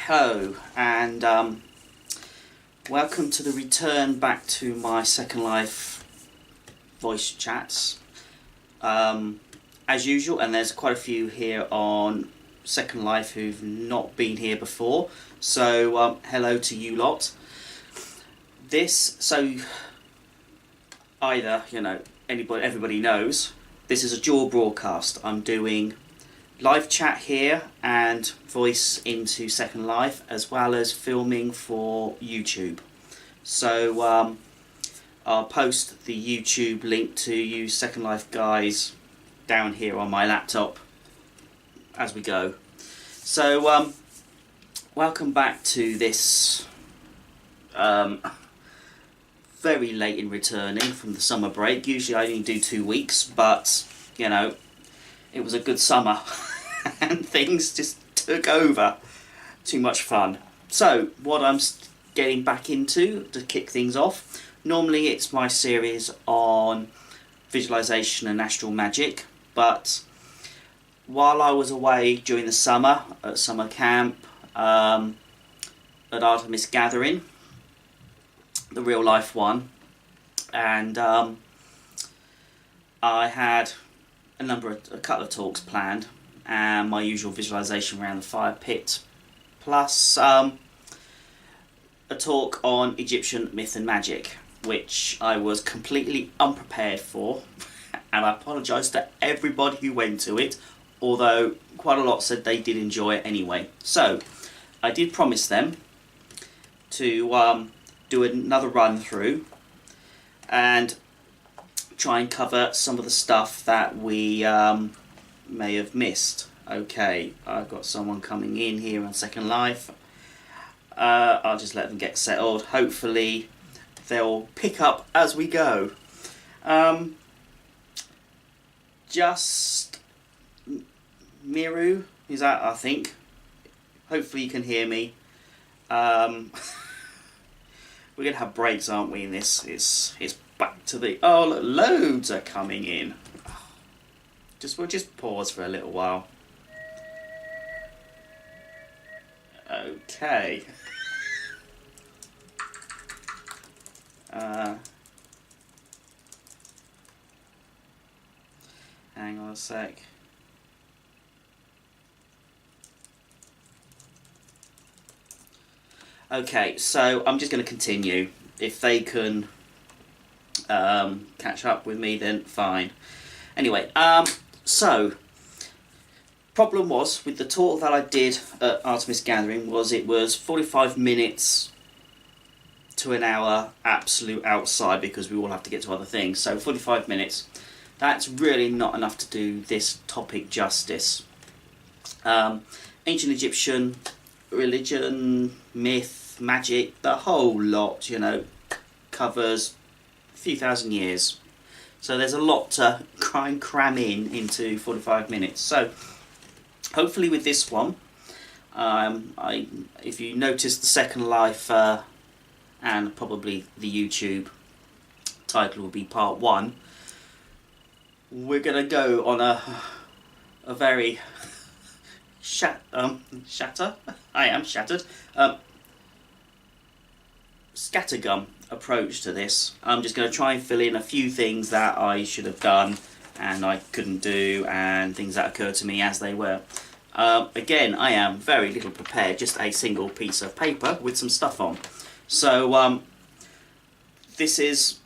Hello, and welcome to the return back to my Second Life voice chats. As usual, and there's quite a few here on Second Life who've not been here before, so hello to you lot. Everybody knows, this is a dual broadcast. I'm doing live chat here and voice into Second Life, as well as filming for YouTube. So I'll post the YouTube link to you Second Life guys down here on my laptop as we go. So welcome back to this very late in returning from the summer break. Usually I only do 2 weeks, but you know, it was a good summer and things just took over. Too much fun. So what I'm getting back into to kick things off, normally it's my series on visualization and astral magic, but while I was away during the summer at summer camp, at Artemis Gathering, the real life one, and I had a couple of talks planned, and my usual visualization around the fire pit, plus a talk on Egyptian myth and magic, which I was completely unprepared for, and I apologise to everybody who went to it, although quite a lot said they did enjoy it anyway. So I did promise them to do another run through and try and cover some of the stuff that we may have missed. Okay, I've got someone coming in here on Second Life. I'll just let them get settled. Hopefully they'll pick up as we go. Just Miru is that, I think. Hopefully you can hear me. We're going to have breaks, aren't we, in this? It's back to the... Oh, look, loads are coming in. We'll just pause for a little while. Okay. Hang on a sec. Okay, so I'm just going to continue. If they can catch up with me, then fine. Anyway, so problem was with the talk that I did at Artemis Gathering was it was 45 minutes to an hour absolute outside, because we all have to get to other things. So 45 minutes, that's really not enough to do this topic justice. Ancient Egyptian religion, myth, magic, the whole lot, you know, covers a few thousand years. So there's a lot to cram into 45 minutes. So hopefully with this one, if you notice the Second Life and probably the YouTube title will be part 1, we're going to go on a very scattergun approach to this. I'm just going to try and fill in a few things that I should have done and I couldn't do, and things that occurred to me as they were. Again, I am very little prepared, just a single piece of paper with some stuff on. So this is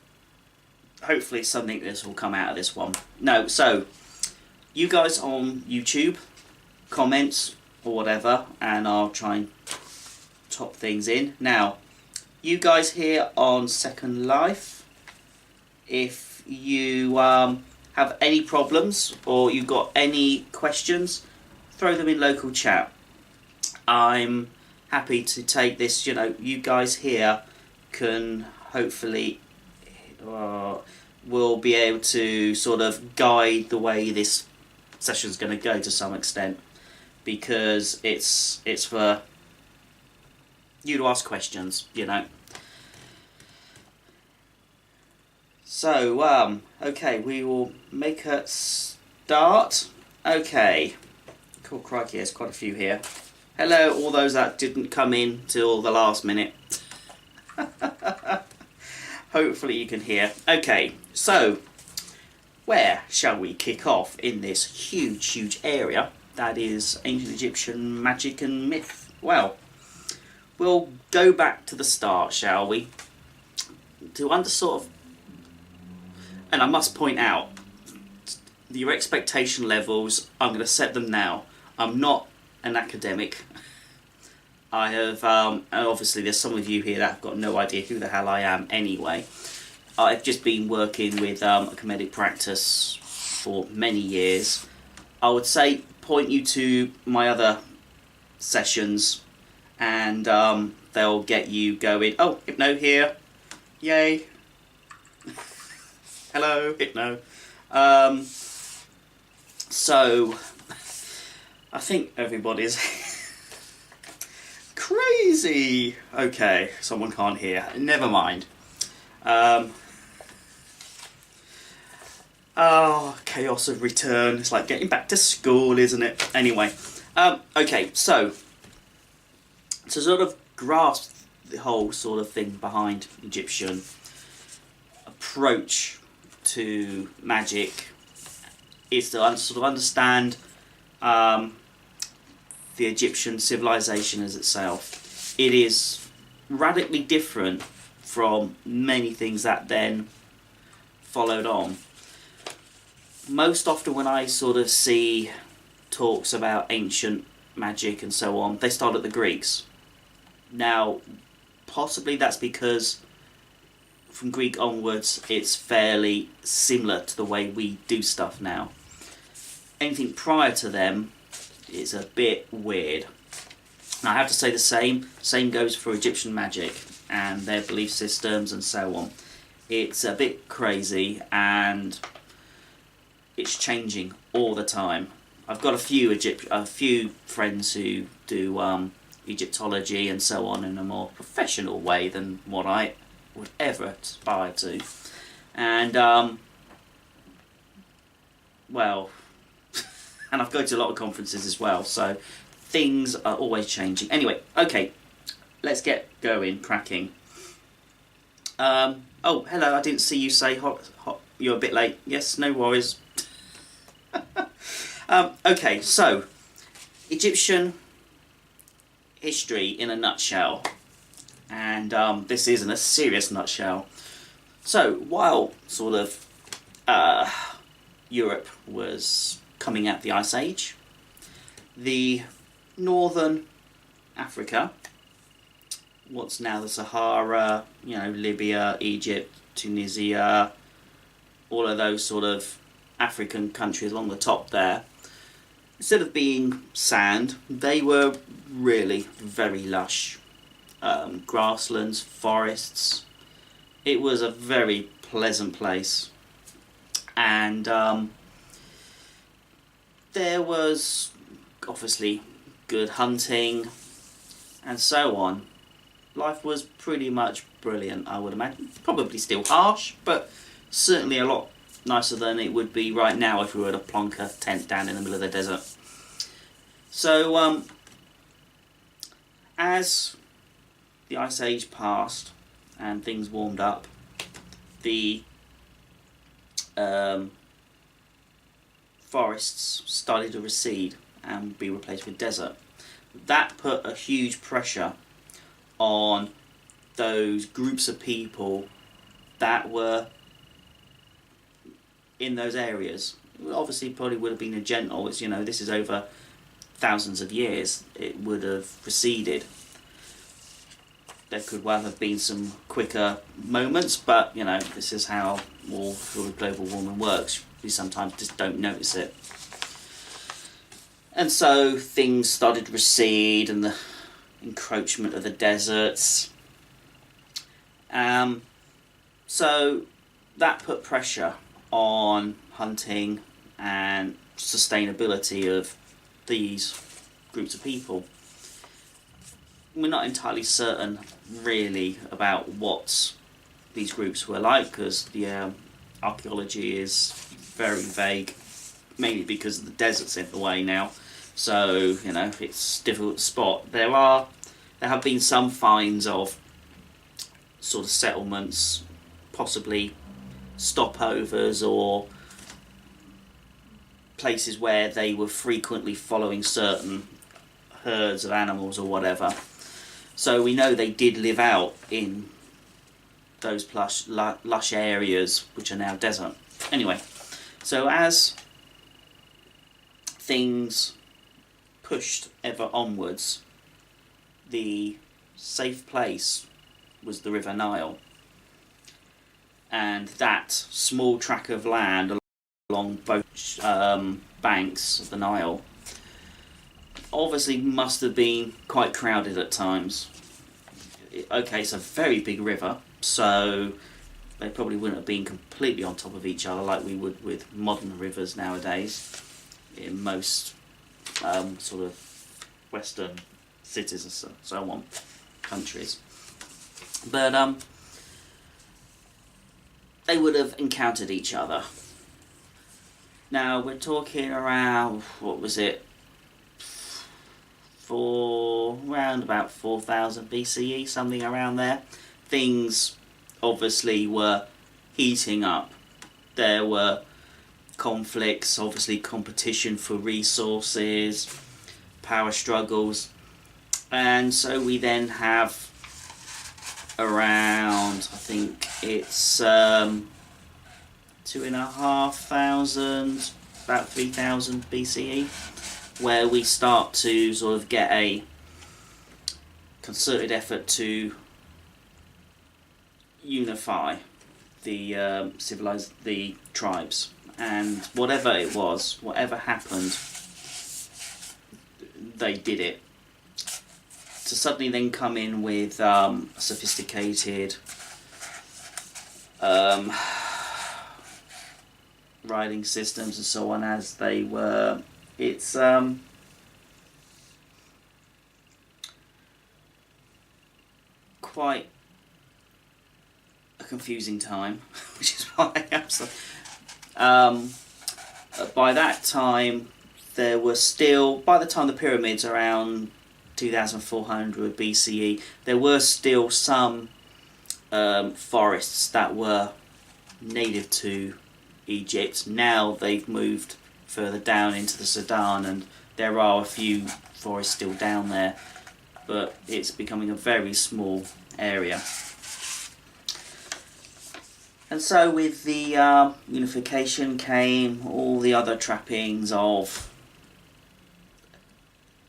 hopefully something that will come out of this one. No, so you guys on YouTube, comments or whatever, and I'll try and top things in. Now, you guys here on Second Life, if you have any problems or you've got any questions, throw them in local chat. I'm happy to take this. You know, you guys here can hopefully will be able to sort of guide the way this session's going to go to some extent, because it's for you to ask questions, you know. So okay, we will make a start. Okay, cool, crikey, there's quite a few here. Hello, all those that didn't come in till the last minute. Hopefully you can hear. Okay, so where shall we kick off in this huge area that is ancient Egyptian magic and myth? Well, we'll go back to the start, shall we? And I must point out, your expectation levels, I'm going to set them now. I'm not an academic. I have, and obviously there's some of you here that have got no idea who the hell I am anyway. I've just been working with a comedic practice for many years. I would say point you to my other sessions and they'll get you going. Oh, Hypno here. Yay. Hello, Hypno. So, I think everybody's crazy. Okay, someone can't hear. Never mind. Oh, chaos of return. It's like getting back to school, isn't it? Anyway, okay, so to sort of grasp the whole sort of thing behind Egyptian approach to magic is to sort of understand the Egyptian civilization as itself. It is radically different from many things that then followed on. Most often when I sort of see talks about ancient magic and so on, they start at the Greeks. Now, possibly that's because from Greek onwards it's fairly similar to the way we do stuff now. Anything prior to them is a bit weird. Now I have to say the same goes for Egyptian magic and their belief systems and so on. It's a bit crazy and it's changing all the time. I've got a few friends who do Egyptology and so on in a more professional way than what I would ever aspire to. And well, and I've gone to a lot of conferences as well, so things are always changing. Anyway, okay, let's get going, cracking. Oh, hello, I didn't see you say hot. You're a bit late. Yes, no worries. Okay, so Egyptian history in a nutshell, and this isn't a serious nutshell. So while sort of Europe was coming out the Ice Age, the northern Africa, what's now the Sahara, you know, Libya, Egypt, Tunisia, all of those sort of African countries along the top there, instead of being sand, they were really very lush. Grasslands, forests. It was a very pleasant place. And there was obviously good hunting and so on. Life was pretty much brilliant, I would imagine. Probably still harsh, but certainly a lot nicer than it would be right now if we were to plonk a tent down in the middle of the desert. So, as the Ice Age passed and things warmed up, the forests started to recede and be replaced with desert. That put a huge pressure on those groups of people that were in those areas. Obviously probably would have been a gentle, it's, you know, this is over thousands of years, it would have receded. There could well have been some quicker moments, but you know, this is how all sort of global warming works. We sometimes just don't notice it. And so things started to recede and the encroachment of the deserts. So that put pressure on hunting and sustainability of these groups of people. We're not entirely certain really about what these groups were like, because the archaeology is very vague, mainly because the desert's in the way now. so you know it's difficult to spot. There have been some finds of sort of settlements, possibly stopovers or places where they were frequently following certain herds of animals or whatever. So we know they did live out in those lush areas which are now desert. Anyway, so as things pushed ever onwards, the safe place was the River Nile, and that small tract of land along both banks of the Nile obviously must have been quite crowded at times. Okay, it's a very big river, so they probably wouldn't have been completely on top of each other like we would with modern rivers nowadays in most sort of Western cities and so on, countries. But they would have encountered each other. Now we're talking around, what was it, around about 4000 BCE, something around there. Things obviously were heating up. There were conflicts, obviously competition for resources, power struggles, and so we then have around, I think it's 2500, about 3000 BCE, where we start to sort of get a concerted effort to unify the the tribes, and whatever it was, whatever happened, they did it. To suddenly then come in with sophisticated riding systems and so on as they were, it's quite a confusing time, which is why by that time there were still, by the time the pyramids around 2400 BCE, there were still some forests that were native to Egypt. Now they've moved further down into the Sudan, and there are a few forests still down there, but it's becoming a very small area. And so with the unification came all the other trappings of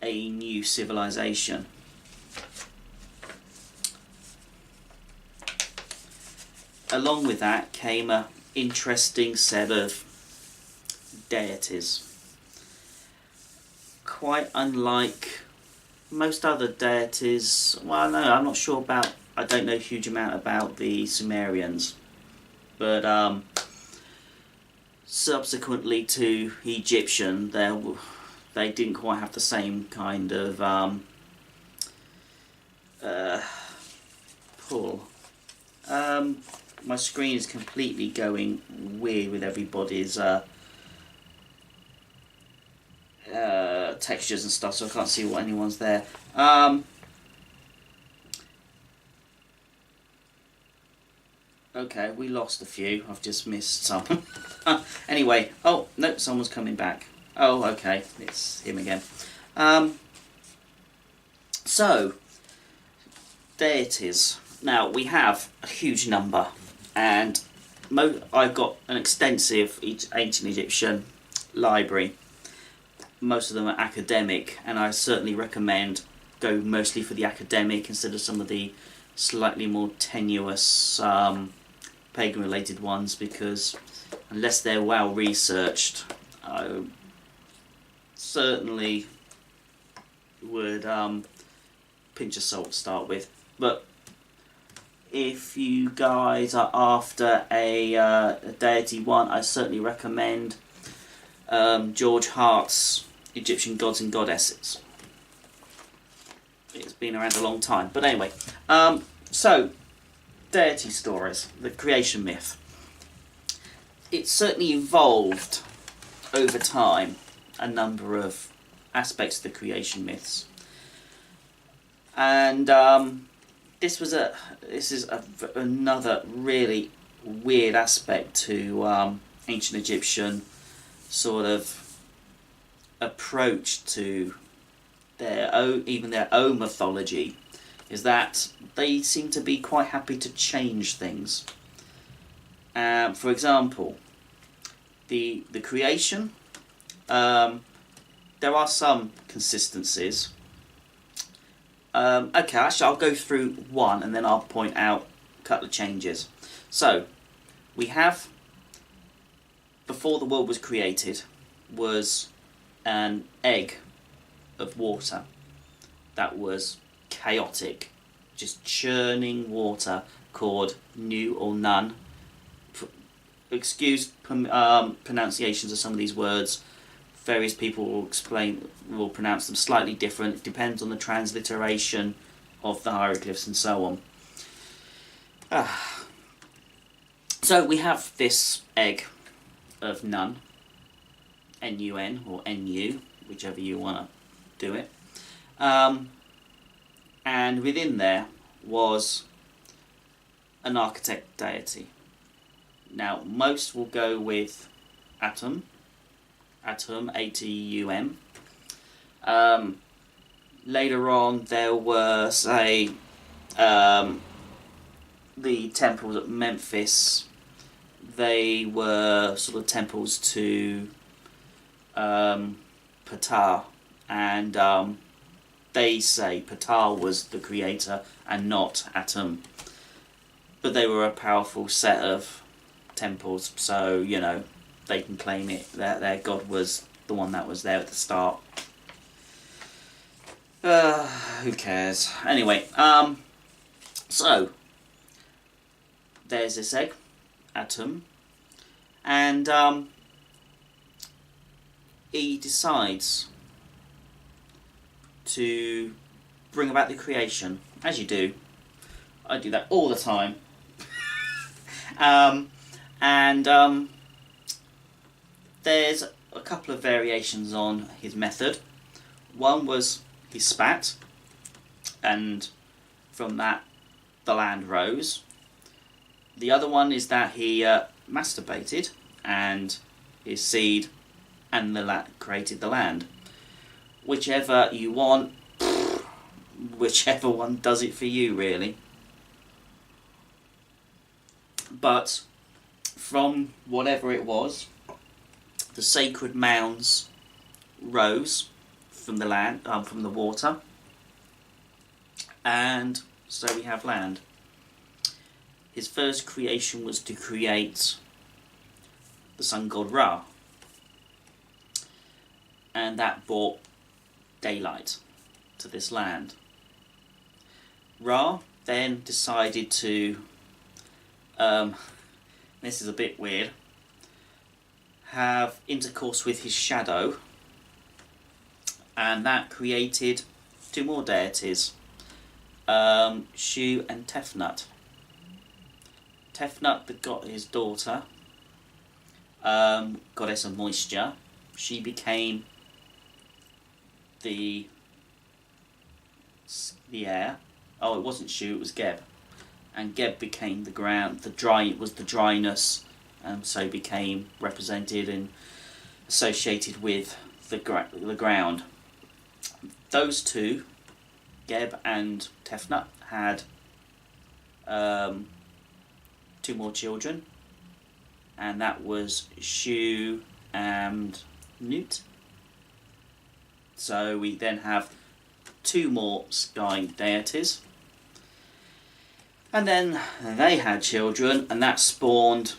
a new civilization. Along with that came an interesting set of deities. Quite unlike most other deities, well, no, I'm not sure about, I don't know a huge amount about the Sumerians, but subsequently to Egyptian, they didn't quite have the same kind of pull. My screen is completely going weird with everybody's textures and stuff, so I can't see what anyone's there. Okay, we lost a few. I've just missed some. Anyway, oh no, someone's coming back. Oh, okay, it's him again. So, deities. Now, we have a huge number, and I've got an extensive ancient Egyptian library. Most of them are academic, and I certainly recommend go mostly for the academic instead of some of the slightly more tenuous pagan-related ones, because unless they're well researched, I certainly would pinch of salt to start with. But if you guys are after a deity one, I certainly recommend George Hart's Egyptian Gods and Goddesses. It's been around a long time. But anyway, so deity stories, the creation myth. It certainly evolved over time a number of aspects of the creation myths. And this is another really weird aspect to ancient Egyptian sort of approach to even their own mythology, is that they seem to be quite happy to change things. For example, the creation, there are some consistencies. Okay, actually I'll go through one and then I'll point out a couple of changes. So, we have, before the world was created, was an egg of water that was chaotic, just churning water, called Nu or Nun. Excuse pronunciations of some of these words. Various people will pronounce them slightly different. It depends on the transliteration of the hieroglyphs and so on. So we have this egg of Nun, N-U-N or N-U, whichever you want to do it. And within there was an architect deity. Now, most will go with Atum, A-T-U-M. Later on, there were, say, the temples at Memphis. They were sort of temples to Ptah, and they say Ptah was the creator and not Atum. But they were a powerful set of temples, so, you know, they can claim it that their god was the one that was there at the start. Who cares? Anyway, so there's this egg, Atum, and he decides to bring about the creation, as you do. I do that all the time. There's a couple of variations on his method. One was he spat, and from that the land rose. The other one is that he masturbated, and his seed and created the land. Whichever you want, whichever one does it for you, really. But from whatever it was, the sacred mounds rose from the land, from the water, and so we have land. His first creation was to create the sun god Ra, and that brought daylight to this land. Ra then decided to, this is a bit weird, have intercourse with his shadow, and that created two more deities, Shu and Tefnut. Tefnut got his daughter, goddess of moisture. She became the air. Oh, it wasn't Shu, it was Geb, and Geb became the ground. It was the dryness, and so became represented and associated with the ground. Those two, Geb and Tefnut, had two more children, and that was Shu and Nut. So we then have two more sky deities, and then they had children, and that spawned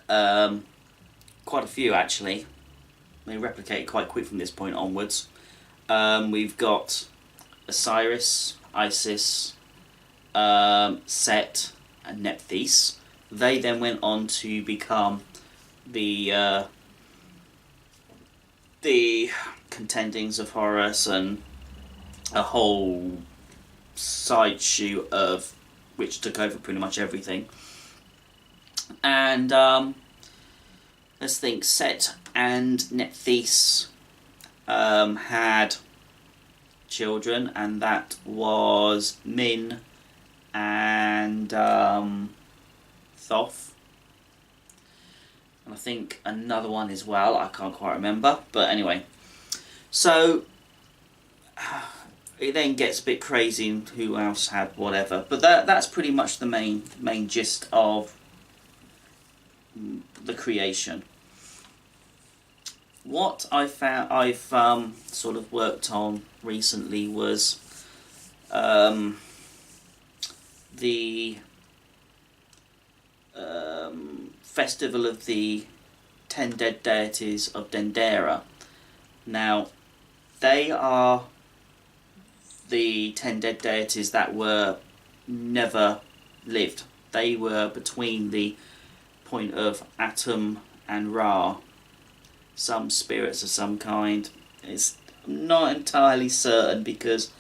quite a few, actually. They replicate quite quick from this point onwards. We've got Osiris, Isis, Set, and Nephthys. They then went on to become the contendings of Horus and a whole side shoot of which took over pretty much everything. And let's think, Set and Nephthys had children, and that was Min and Thoth. And I think another one as well, I can't quite remember. But anyway, so it then gets a bit crazy in who else had whatever. But that's pretty much the main gist of the creation. What I've sort of worked on recently was the festival of the 10 dead deities of Dendera. Now, they are the 10 dead deities that were never lived. They were between the point of Atum and Ra. Some spirits of some kind. It's not entirely certain, because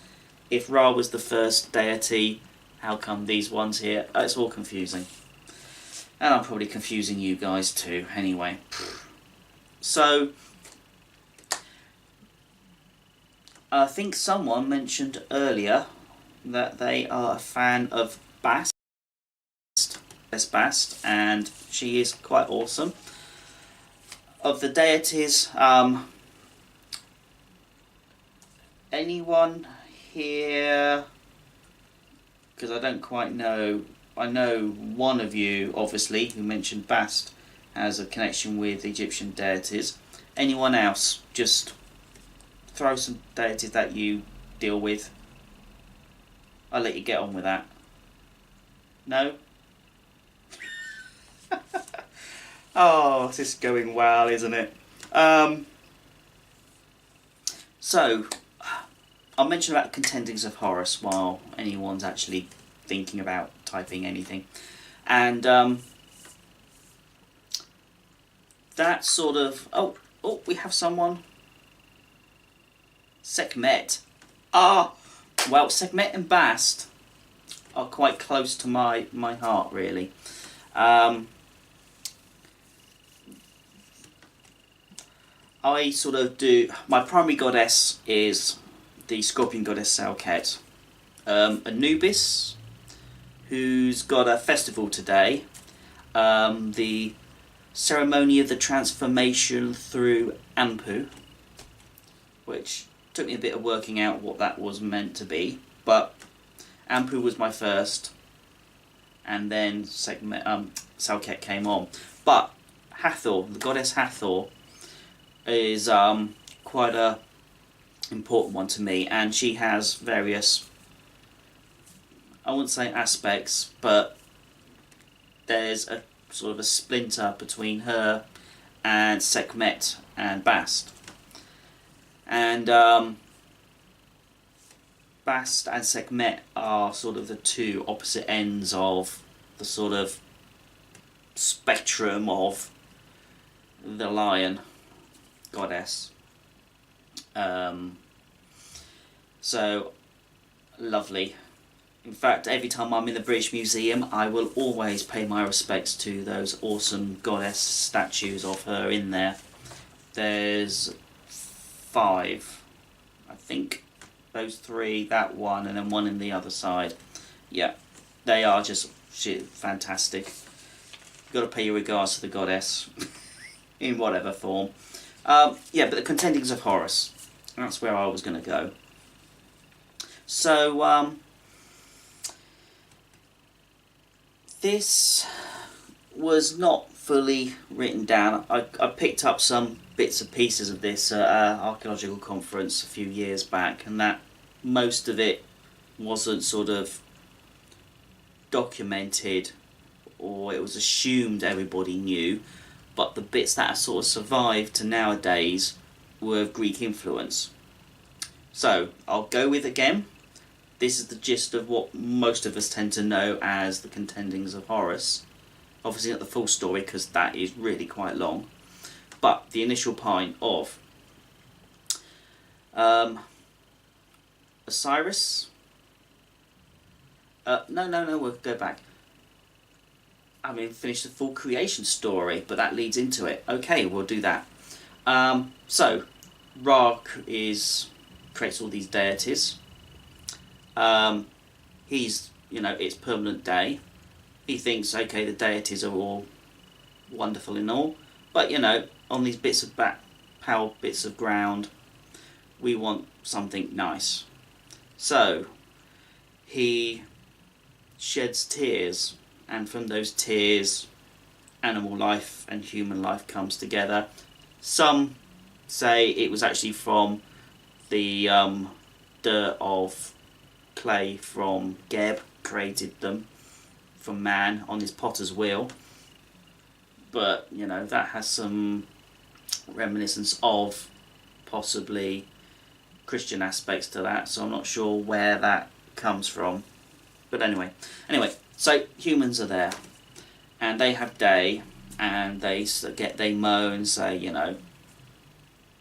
if Ra was the first deity, how come these ones here? It's all confusing. And I'm probably confusing you guys too, anyway. So, I think someone mentioned earlier that they are a fan of Bast, and she is quite awesome. Of the deities, anyone here, because I don't quite know, I know one of you obviously who mentioned Bast has a connection with Egyptian deities. Anyone else, just throw some deities that you deal with. I'll let you get on with that. No? Oh, this is going well, isn't it? So, I'll mention about the contendings of Horus while anyone's actually thinking about typing anything. And that sort of... Oh, we have someone. Sekhmet. Well, Sekhmet and Bast are quite close to my heart, really. I sort of do... My primary goddess is the Scorpion goddess Salket. Anubis, who's got a festival today. The ceremony of the transformation through Anpu, which took me a bit of working out what that was meant to be. But Anpu was my first, and then Salket came on. But Hathor, the goddess Hathor, is quite a important one to me, and she has various, I wouldn't say aspects, but there's a sort of a splinter between her and Sekhmet and Bast. And Bast and Sekhmet are sort of the two opposite ends of the sort of spectrum of the lion goddess. So lovely. In fact, every time I'm in the British Museum, I will always pay my respects to those awesome goddess statues of her in there. There's 5, I think. Those 3, that one, and then one in the other side. Yeah, they are just fantastic. You've got to pay your regards to the goddess in whatever form. Yeah, but the contendings of Horus. That's where I was going to go. So, this was not fully written down. I picked up some bits and pieces of this at an archaeological conference a few years back, and that most of it wasn't sort of documented, or it was assumed everybody knew, but the bits that have sort of survived to nowadays were of Greek influence. So, I'll go with again. This is the gist of what most of us tend to know as the contendings of Horus. Obviously not the full story, because that is really quite long. But the initial point of Osiris. No, we'll go back. I haven't finished the full creation story, but that leads into it. Okay, we'll do that. So, Ra creates all these deities. He's, it's permanent day. He thinks, okay, the deities are all wonderful and all, but on these power bits of ground, we want something nice. So he sheds tears, and from those tears, animal life and human life comes together. Some say it was actually from the dirt of clay from Geb created them from man on his potter's wheel, but that has some reminiscence of possibly Christian aspects to that, so I'm not sure where that comes from. But anyway, so humans are there, and they have day, and they moan, say,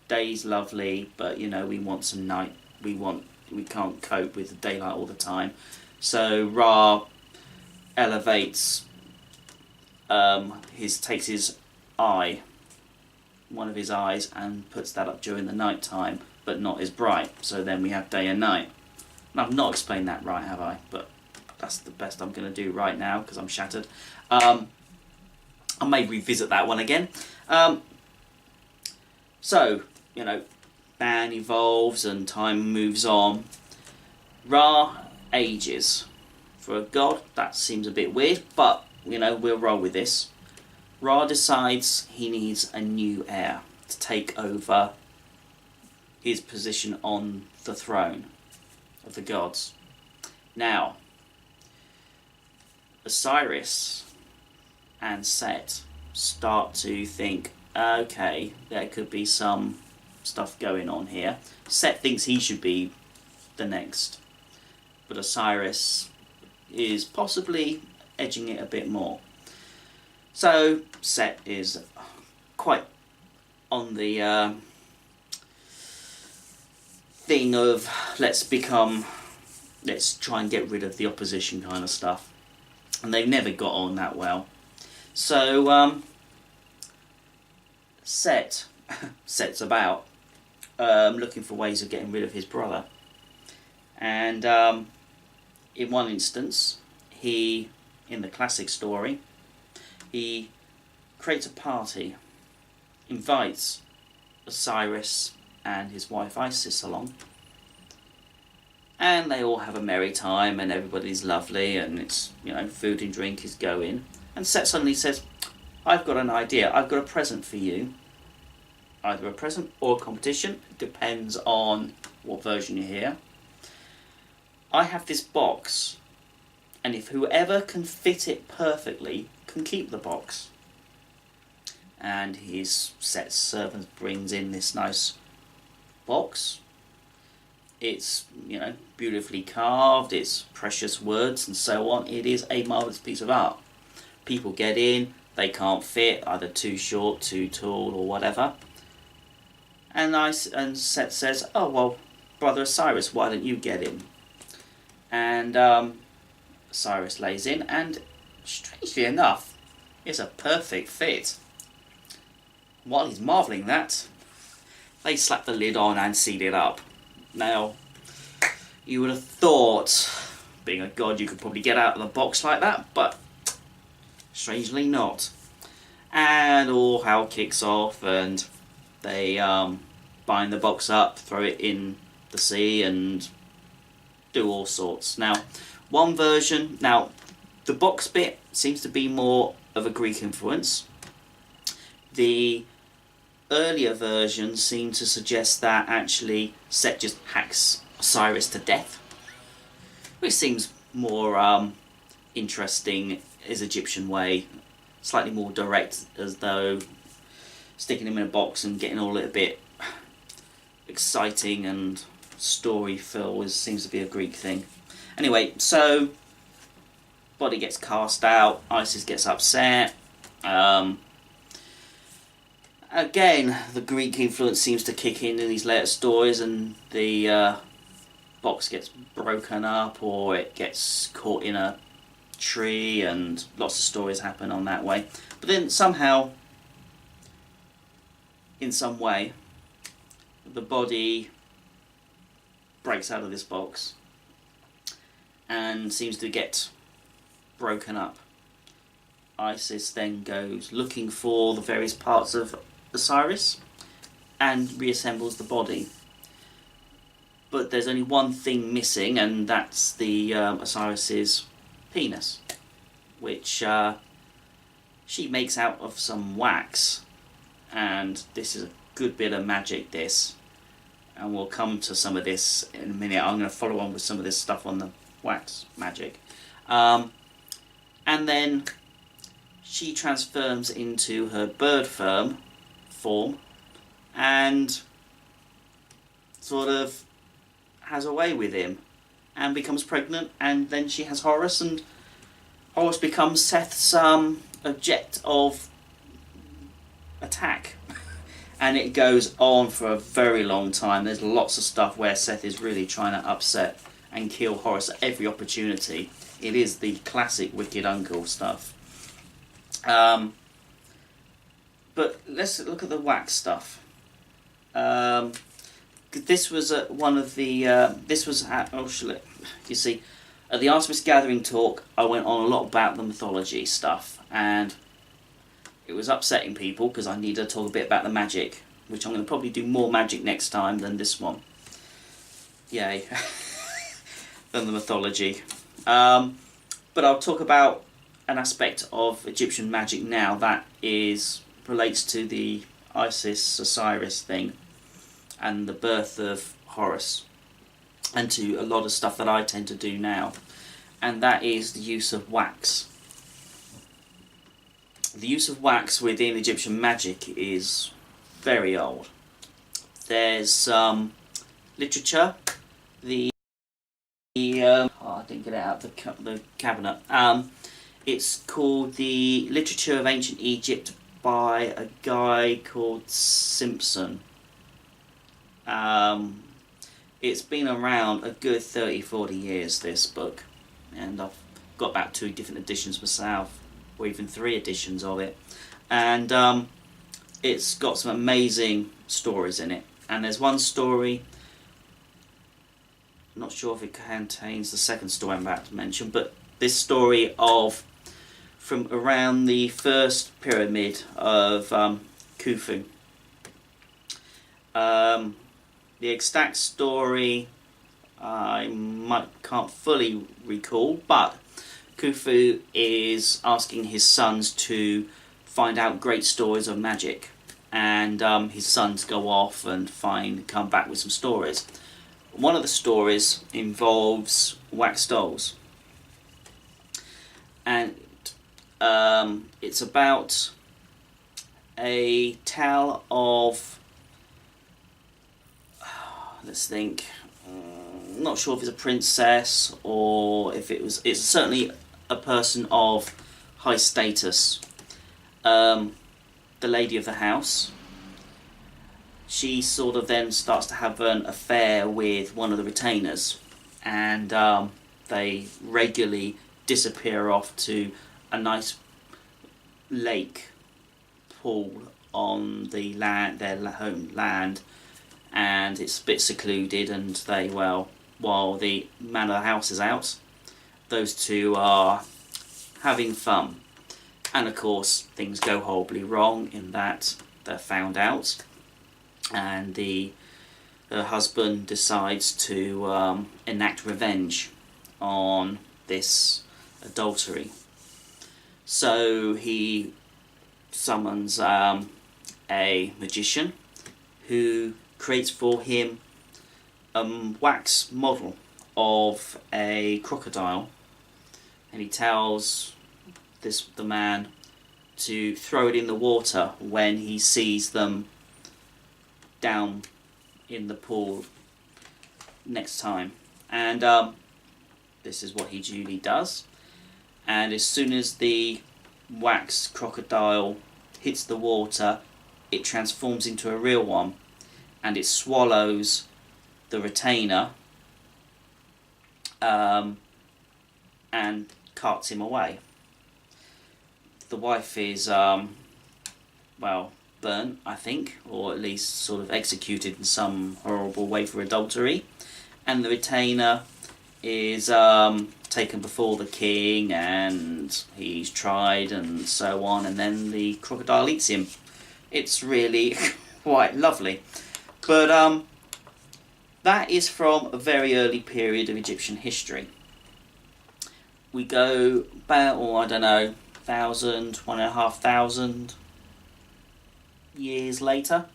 day's lovely, but we want some night. We can't cope with the daylight all the time. So Ra elevates takes his eye, one of his eyes, and puts that up during the night time, but not as bright. So then we have day and night. And I've not explained that right, have I? But that's the best I'm going to do right now because I'm shattered. I may revisit that one again. So man evolves and time moves on. Ra ages. For a god, that seems a bit weird, but we'll roll with this. Ra decides he needs a new heir to take over his position on the throne of the gods. Now, Osiris and Set start to think, okay, there could be some stuff going on here. Set thinks he should be the next, but Osiris is possibly edging it a bit more. So Set is quite on the thing of let's try and get rid of the opposition kind of stuff, and they've never got on that well. So sets about looking for ways of getting rid of his brother, and in one instance, in the classic story, he creates a party, invites Osiris and his wife Isis along, and they all have a merry time, and everybody's lovely, and it's food and drink is going, and Set suddenly says, I've got an idea, I've got a present for you. Either a present or a competition, depends on what version you hear. I have this box, and if whoever can fit it perfectly can keep the box. And his Set's servant brings in this nice box. It's beautifully carved, it's precious words and so on. It is a marvellous piece of art. People get in, they can't fit, either too short, too tall, or whatever. And Set says, oh well, brother Osiris, why don't you get in? And Osiris lays in, and strangely enough, it's a perfect fit. While he's marvelling that, they slap the lid on and seal it up. Now, you would have thought, being a god, you could probably get out of the box like that, but strangely not. And all hell kicks off, and they bind the box up, throw it in the sea, and do all sorts. Now, the box bit seems to be more of a Greek influence. The earlier versions seem to suggest that actually Set just hacks Osiris to death, which seems more interesting, his Egyptian way, slightly more direct, as though sticking him in a box and getting all a little bit exciting and story-filled seems to be a Greek thing. Anyway, so body gets cast out, Isis gets upset. Again, the Greek influence seems to kick in these later stories, and the box gets broken up, or it gets caught in a tree, and lots of stories happen on that way. But then somehow, in some way, the body breaks out of this box and seems to get broken up. Isis then goes looking for the various parts of Osiris and reassembles the body. But there's only one thing missing, and that's the Osiris's penis, which she makes out of some wax. And this is a good bit of magic, this. And we'll come to some of this in a minute. I'm going to follow on with some of this stuff on the wax magic. And then she transforms into her bird form and sort of has a way with him and becomes pregnant, and then she has Horus, and Horus becomes Seth's object of attack. And it goes on for a very long time. There's lots of stuff where Seth is really trying to upset and kill Horus at every opportunity. It is the classic wicked uncle stuff. But let's look at the wax stuff. This was one of the. This was at you see, at the Artemis Gathering talk, I went on a lot about the mythology stuff, and it was upsetting people because I needed to talk a bit about the magic, which I'm going to probably do more magic next time than this one. Yay, than the mythology. But I'll talk about an aspect of Egyptian magic now that relates to the Isis-Osiris thing and the birth of Horus, and to a lot of stuff that I tend to do now, and that is the use of wax. The use of wax within Egyptian magic is very old. There's literature. I didn't get it out of the cabinet. It's called The Literature of Ancient Egypt by a guy called Simpson. It's been around a good 30-40 years, this book, and I've got about 2 different editions myself, or even 3 editions of it, and it's got some amazing stories in it. And there's one story, I'm not sure if it contains the second story I'm about to mention, but this story of from around the first pyramid of Khufu. The exact story I can't fully recall, but Khufu is asking his sons to find out great stories of magic, and his sons go off and come back with some stories. One of the stories involves wax dolls, and it's about a tale of, let's think, not sure if it's a princess or if it's certainly a person of high status. The lady of the house, she sort of then starts to have an affair with one of the retainers, and they regularly disappear off to a nice lake pool on the land, their home land, and it's a bit secluded, and while the man of the house is out, those two are having fun. And of course things go horribly wrong in that they're found out, and her husband decides to enact revenge on this adultery. So he summons a magician who creates for him a wax model of a crocodile, and he tells the man to throw it in the water when he sees them down in the pool next time. And this is what he duly does, and as soon as the wax crocodile hits the water, it transforms into a real one, and it swallows the retainer and carts him away. The wife is burnt, I think, or at least sort of executed in some horrible way for adultery, and the retainer is taken before the king, and he's tried and so on, and then the crocodile eats him. It's really quite lovely. But that is from a very early period of Egyptian history. We go about, I don't know, 1,500 years later,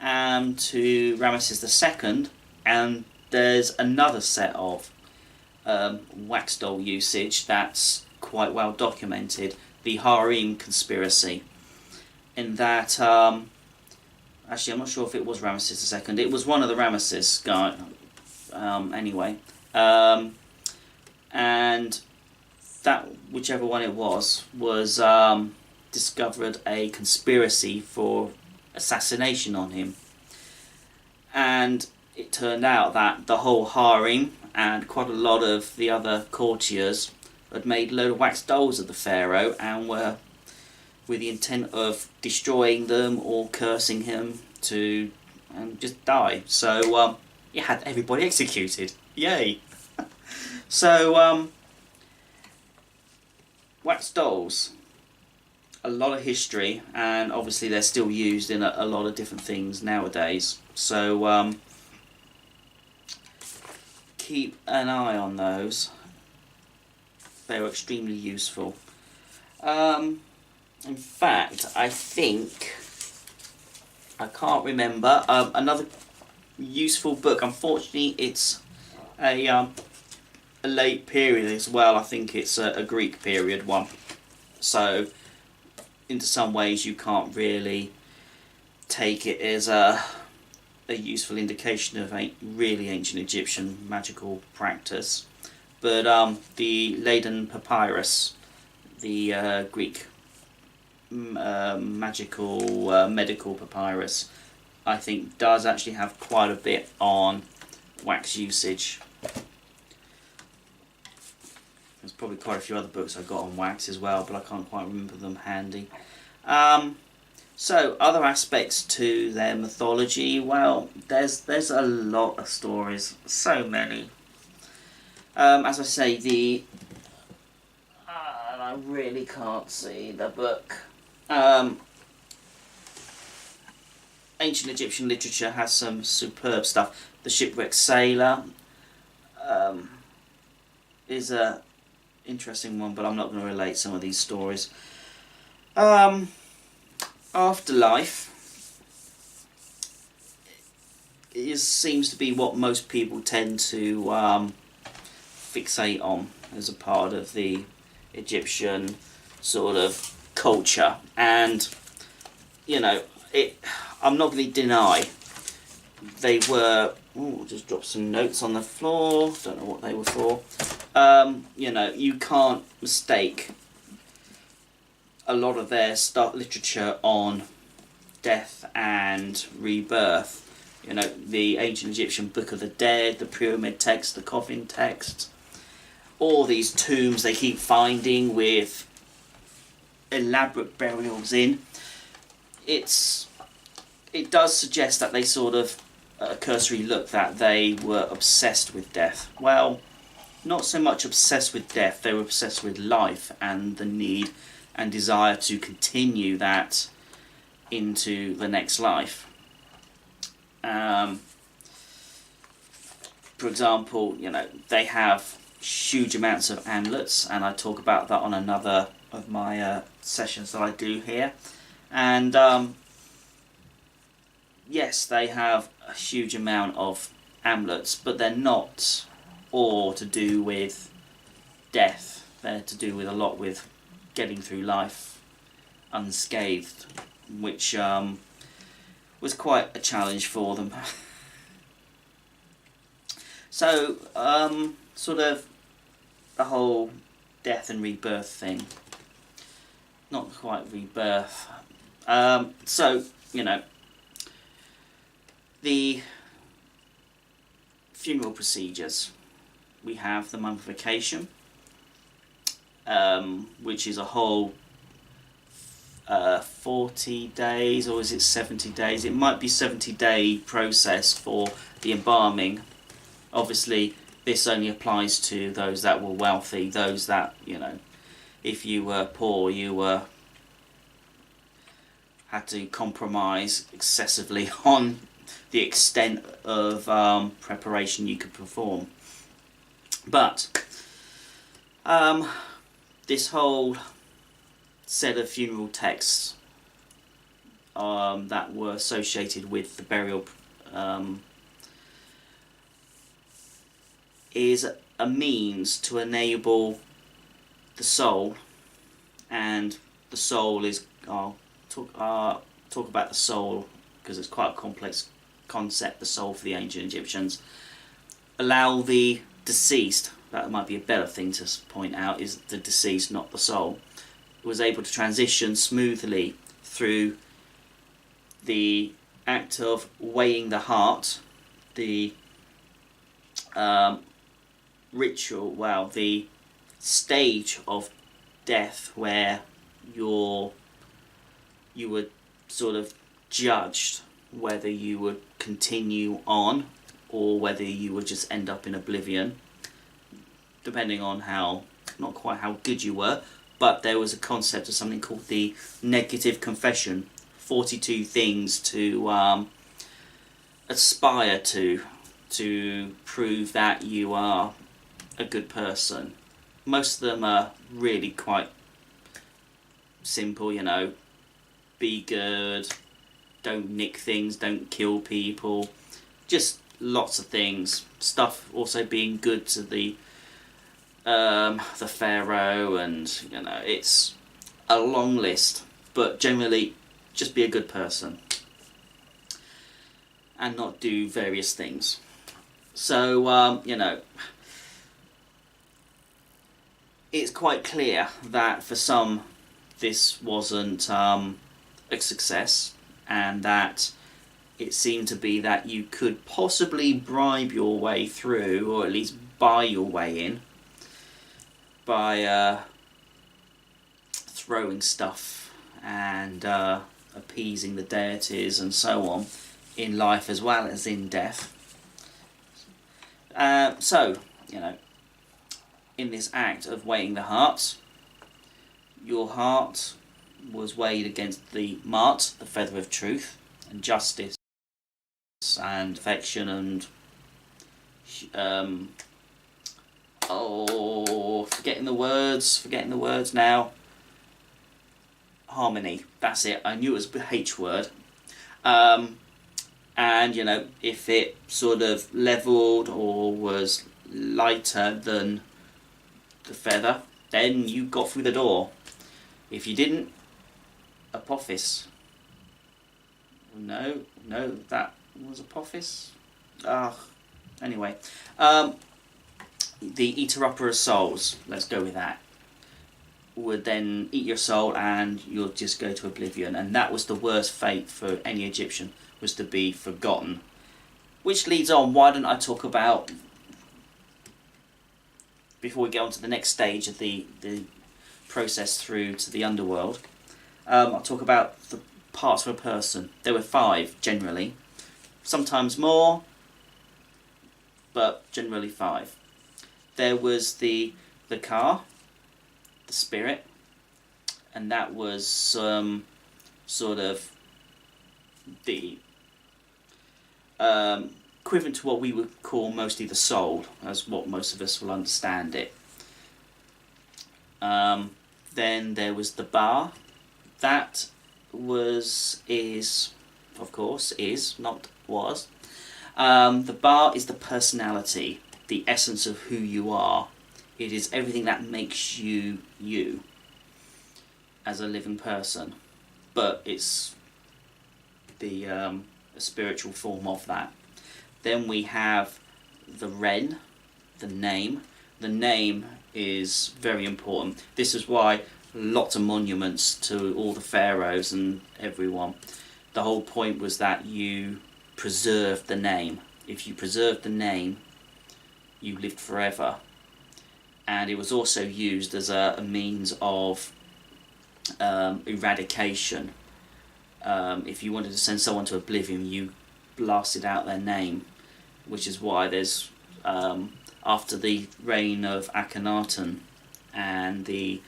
to Ramesses II, and there's another set of wax doll usage that's quite well documented, the harem conspiracy, in that, actually I'm not sure if it was Ramesses II, it was one of the Ramesses guy, anyway, and that, whichever one it was discovered a conspiracy for assassination on him, and it turned out that the whole harem and quite a lot of the other courtiers had made a load of wax dolls of the pharaoh and were with the intent of destroying them or cursing him to just die. So it had everybody executed. Yay! So wax dolls, a lot of history, and obviously they're still used in a lot of different things nowadays. So keep an eye on those. They're extremely useful. In fact, I think, I can't remember, another useful book, unfortunately it's a late period as well. I think it's a Greek period one, so into some ways you can't really take it as a useful indication of a really ancient Egyptian magical practice. But the Leiden Papyrus, the Greek magical medical papyrus, I think does actually have quite a bit on wax usage. There's probably quite a few other books I got on wax as well, but I can't quite remember them handy. So other aspects to their mythology, well, there's a lot of stories, so many. As I say, I really can't see the book. Ancient Egyptian literature has some superb stuff. The Shipwrecked Sailor is a interesting one, but I'm not going to relate some of these stories. Afterlife seems to be what most people tend to fixate on as a part of the Egyptian sort of culture, and you know, I'm not going to deny they were. Oh, just dropped some notes on the floor. Don't know what they were for. You know, you can't mistake a lot of their literature on death and rebirth. You know, the ancient Egyptian Book of the Dead, the pyramid text, the coffin text, all these tombs they keep finding with elaborate burials in. It does suggest that they sort of, a cursory look, that they were obsessed with death. Well, not so much obsessed with death, they were obsessed with life and the need and desire to continue that into the next life. For example, you know, they have huge amounts of amulets, and I talk about that on another of my sessions that I do here. And yes, they have a huge amount of amulets, but they're not all to do with death. They're to do with a lot with getting through life unscathed, which was quite a challenge for them. So, sort of the whole death and rebirth thing. Not quite rebirth. So, you know, the funeral procedures. We have the mummification, which is a whole 40 days, or is it 70 days? It might be 70-day process for the embalming. Obviously, this only applies to those that were wealthy, those that, if you were poor, you had to compromise excessively on the extent of preparation you could perform. But this whole set of funeral texts that were associated with the burial is a means to enable the soul, and the soul is, I'll talk about the soul because it's quite a complex concept, the soul for the ancient Egyptians. Allow the deceased, that might be a better thing to point out, is the deceased, not the soul, was able to transition smoothly through the act of weighing the heart, the ritual, the stage of death where you were sort of judged whether you would continue on or whether you would just end up in oblivion, depending on not quite how good you were, but there was a concept of something called the negative confession, 42 things to aspire to prove that you are a good person. Most of them are really quite simple, be good, don't nick things, don't kill people, just lots of things. Stuff also being good to the pharaoh, and it's a long list, but generally just be a good person and not do various things. So it's quite clear that for some this wasn't a success, and that it seemed to be that you could possibly bribe your way through, or at least buy your way in, by throwing stuff and appeasing the deities and so on, in life as well as in death. In this act of weighing the heart, your heart was weighed against the mart, the feather of truth and justice and affection and forgetting the words now. Harmony, that's it. I knew it was the H word. And if it sort of leveled or was lighter than the feather, then you got through the door. If you didn't, Apophis. No, that was Apophis. Anyway, the eater upper of souls, let's go with that, would then eat your soul and you'll just go to oblivion. And that was the worst fate for any Egyptian, was to be forgotten. Which leads on, why don't I talk about, before we get on to the next stage of the process through to the underworld, I'll talk about the parts of a person. There were 5 generally, sometimes more, but generally 5. There was the car, the spirit, and that was sort of the equivalent to what we would call mostly the soul, as what most of us will understand it. Then there was the bar. That is, not was. The bar is the personality, the essence of who you are. It is everything that makes you you as a living person, but it's the a spiritual form of that. Then we have the Ren, the name. The name is very important. This is why lots of monuments to all the pharaohs and everyone. The whole point was that you preserved the name. If you preserved the name, you lived forever. And it was also used as a means of eradication. If you wanted to send someone to oblivion, you blasted out their name, which is why there's after the reign of Akhenaten and the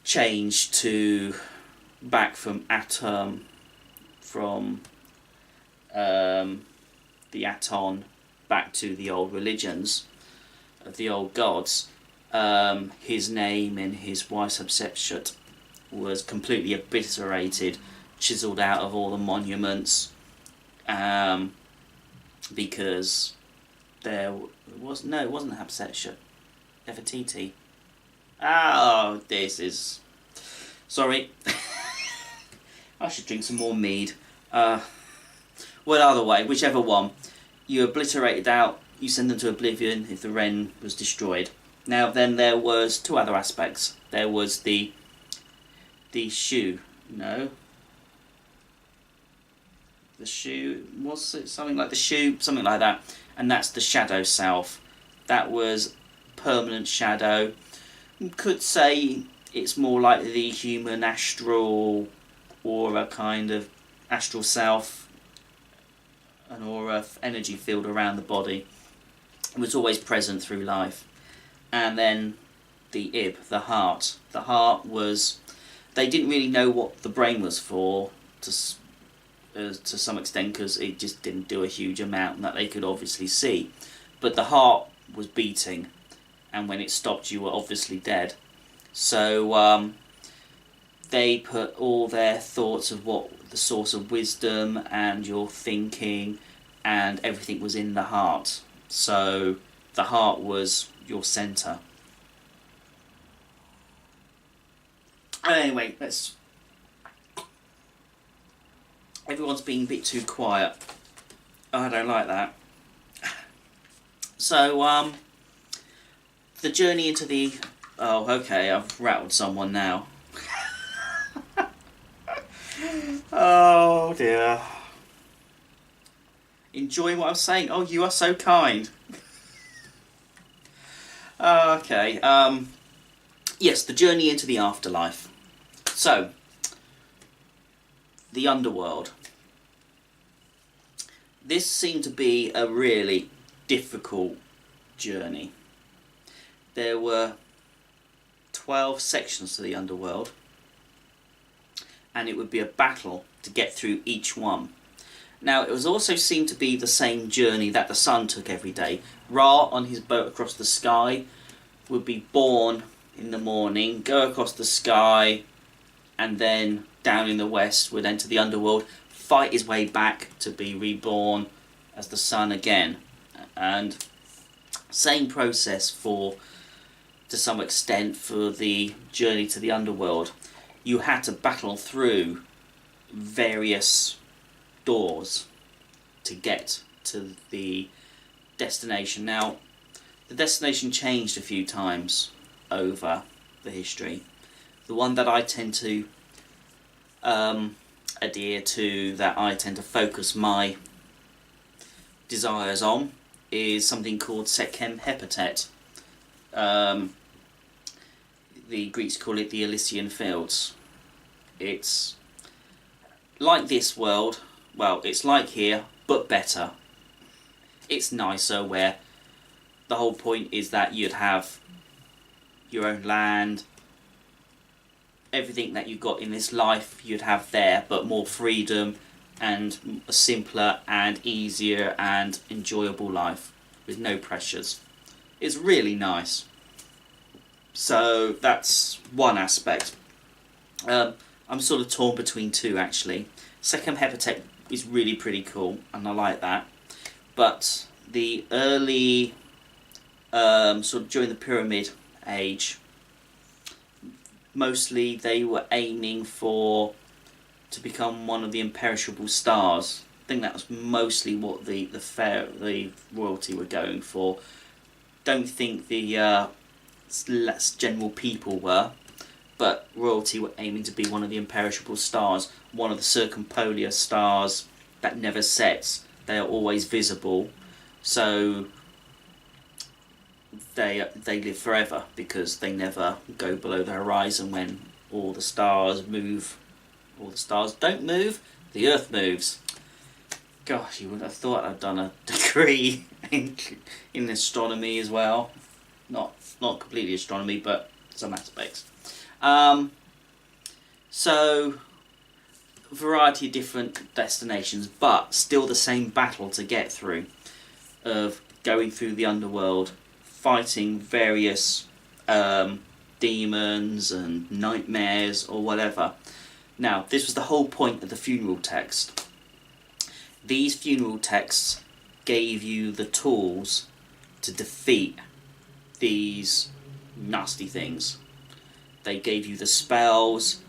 change to back from the Aton back to the old religions of the old gods, his name and his wife's Hatshepsut was completely obliterated, chiselled out of all the monuments, because there was no, it wasn't Hatshepsut, Nefertiti. Oh, this is sorry. I should drink some more mead. Well, either way, whichever one, you obliterated out, you send them to oblivion if the Ren was destroyed. Now then, there was two other aspects. There was the Shu, no. The Shu, was it something like the Shu? Something like that. And that's the shadow self. That was permanent shadow. You could say it's more like the human astral aura, kind of astral self, an aura energy field around the body. It was always present through life. And then the Ib, the heart. The heart was, they didn't really know what the brain was for to some extent, because it just didn't do a huge amount that they could obviously see. But the heart was beating, and when it stopped you were obviously dead. So they put all their thoughts of what the source of wisdom and your thinking and everything was in the heart. So the heart was your centre. Anyway, everyone's being a bit too quiet. I don't like that. So, the journey into the... Oh, okay, I've rattled someone now. Oh, dear. Enjoying what I was saying? Oh, you are so kind. Okay, yes, the journey into the afterlife. So, the underworld. This seemed to be a really difficult journey. There were 12 sections to the underworld, and it would be a battle to get through each one. Now, it was also seemed to be the same journey that the sun took every day. Ra, on his boat across the sky, would be born in the morning, go across the sky, and then down in the west would enter the underworld, fight his way back to be reborn as the sun again. And same process to some extent, for the journey to the underworld. You had to battle through various doors to get to the destination. Now, the destination changed a few times over the history. The one that I tend to adhere to, that I tend to focus my desires on, is something called Sekhem Hepatet. The Greeks call it the Elysian Fields. It's like this world, well, it's like here, but better. It's nicer, where the whole point is that you'd have your own land, everything that you've got in this life you'd have there, but more freedom and a simpler and easier and enjoyable life with no pressures. It's really nice. So that's one aspect. I'm sort of torn between two, actually. Sekhem Hepatet is really pretty cool, and I like that. But the early, sort of during the Pyramid Age, mostly they were aiming to become one of the imperishable stars. I think that was mostly what the royalty were going for. Don't think the general people were, but royalty were aiming to be one of the imperishable stars, one of the circumpolar stars that never sets. They are always visible, so they live forever because they never go below the horizon when all the stars move. All the stars don't move, the Earth moves. Gosh, you would have thought I'd done a degree in astronomy as well. Not completely astronomy, but some aspects. So, variety of different destinations, but still the same battle to get through, of going through the underworld, fighting various demons and nightmares or whatever. Now, this was the whole point of the funeral text. These funeral texts gave you the tools to defeat these nasty things. They gave you the spells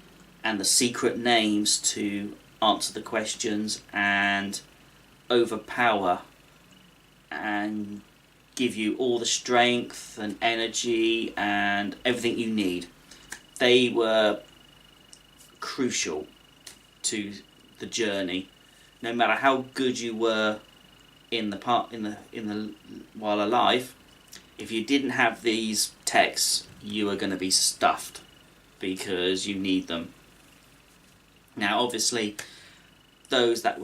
and the secret names to answer the questions and overpower and give you all the strength and energy and everything you need. They were crucial to the journey. No matter how good you were in the while alive, if you didn't have these texts, you were going to be stuffed because you need them. Now, obviously, those that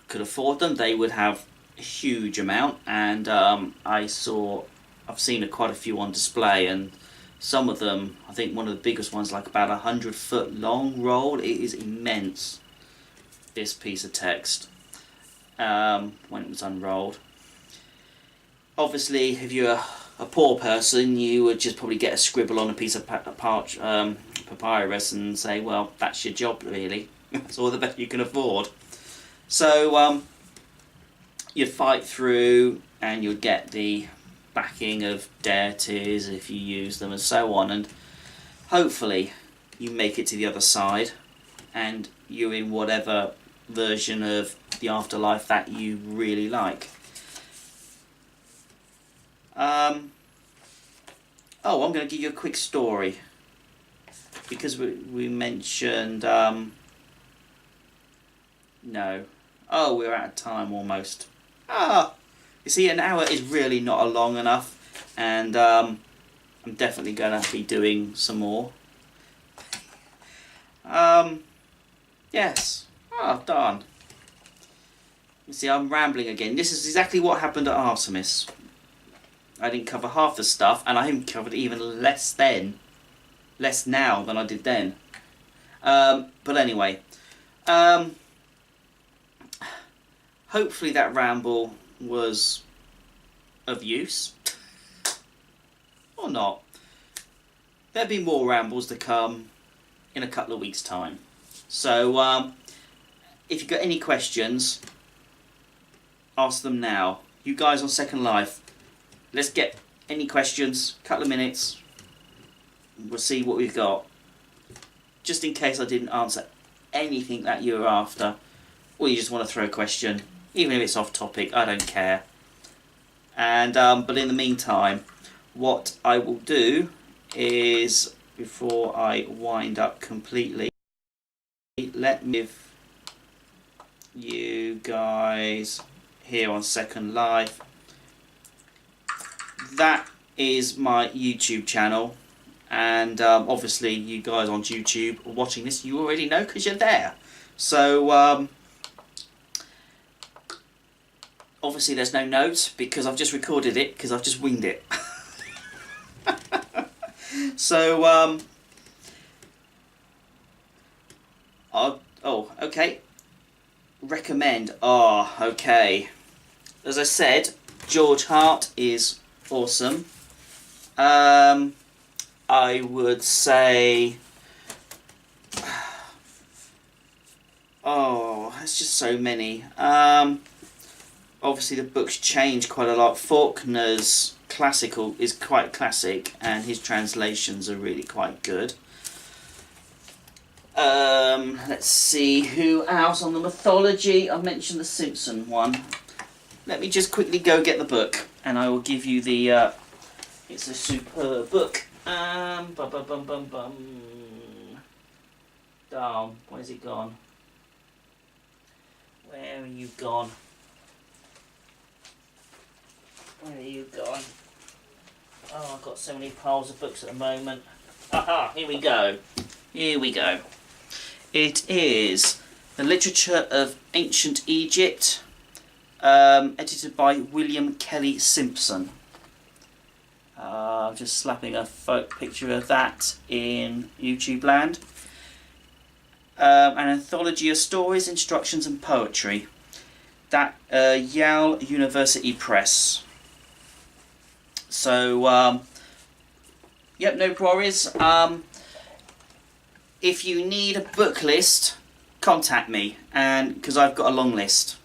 could afford them, they would have a huge amount, and I've seen quite a few on display, and some of them, I think one of the biggest ones, like about 100-foot long roll. It is immense, this piece of text, when it was unrolled. Obviously, if you're a poor person, you would just probably get a scribble on a piece of papyrus and say, well, that's your job, really. That's all the best you can afford. So you'd fight through, and you'd get the backing of deities if you use them, and so on, and hopefully you make it to the other side and you're in whatever version of the afterlife that you really like. I'm going to give you a quick story, because we mentioned we're out of time almost. You see, an hour is really not long enough, and I'm definitely going to be doing some more. Yes. Darn. You see, I'm rambling again. This is exactly what happened at Artemis. I didn't cover half the stuff, and I haven't covered even less now than I did then. But anyway, hopefully that ramble was of use, or not. There'll be more rambles to come in a couple of weeks' time. So, if you've got any questions, ask them now. You guys on Second Life, let's get any questions, couple of minutes, we'll see what we've got. Just in case I didn't answer anything that you were after, or you just want to throw a question, even if it's off topic, I don't care. And but in the meantime, what I will do is, before I wind up completely, let me give you guys here on Second Life. That is my YouTube channel, and obviously you guys on YouTube watching this, you already know because you're there. So obviously there's no notes because I've just recorded it, because I've just winged it. So okay. Recommend. Okay. As I said, George Hart is awesome. I would say, there's just so many. Obviously the books change quite a lot. Faulkner's classical is quite classic, and his translations are really quite good. Let's see, who else on the mythology? I mentioned the Simpson one. Let me just quickly go get the book, and I will give you the, it's a superb book. Damn, where's it gone? Where are you gone? Where are you gone? I've got so many piles of books at the moment. Aha, here we go. Here we go. It is The Literature of Ancient Egypt, edited by William Kelly Simpson. Just slapping a picture of that in YouTube land. An anthology of stories, instructions and poetry. That Yale University Press. So, yep, no worries. If you need a book list, contact me, and because I've got a long list.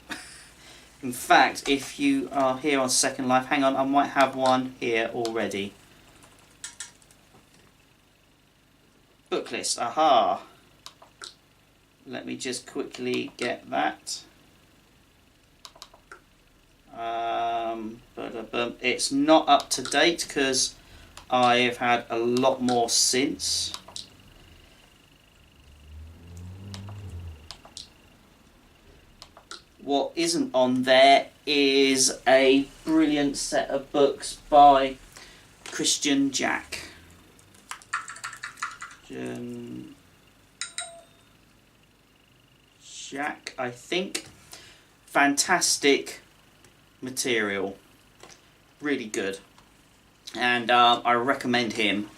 In fact, if you are here on Second Life, hang on, I might have one here already. Book list, aha. Let me just quickly get that. It's not up to date because I've had a lot more since. What isn't on there is a brilliant set of books by Christian Jack. Jack, I think. Fantastic material. Really good. And I recommend him.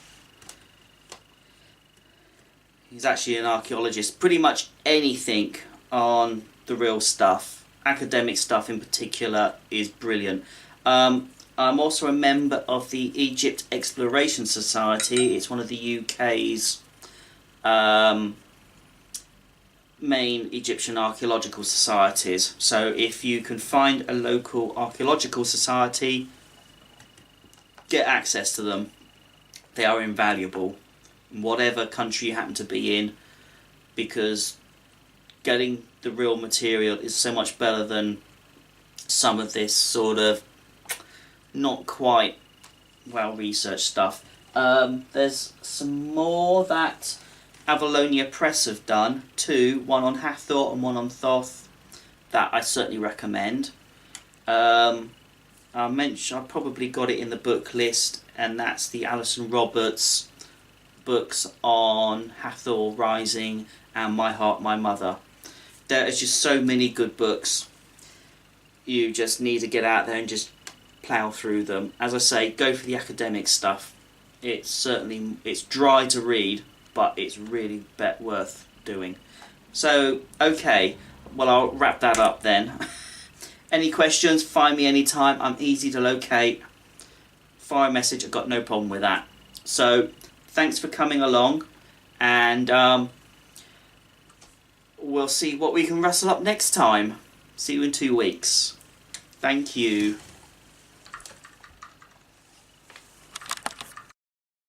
He's actually an archaeologist. Pretty much anything on the real stuff, academic stuff in particular, is brilliant. I'm also a member of the Egypt Exploration Society. It's one of the UK's main Egyptian archaeological societies. So if you can find a local archaeological society, get access to them. They are invaluable in whatever country you happen to be in, because getting the real material is so much better than some of this sort of not quite well researched stuff. There's some more that Avalonia Press have done, one on Hathor and one on Thoth, that I certainly recommend. I probably got it in the book list, and that's the Alison Roberts books on Hathor Rising and My Heart, My Mother. There is just so many good books. You just need to get out there and just plough through them. As I say, go for the academic stuff. It's dry to read, but it's really worth doing. So, okay, well, I'll wrap that up then. Any questions, find me anytime. I'm easy to locate. Fire a message, I've got no problem with that. So, thanks for coming along, and we'll see what we can rustle up next time. See you in 2 weeks. Thank you.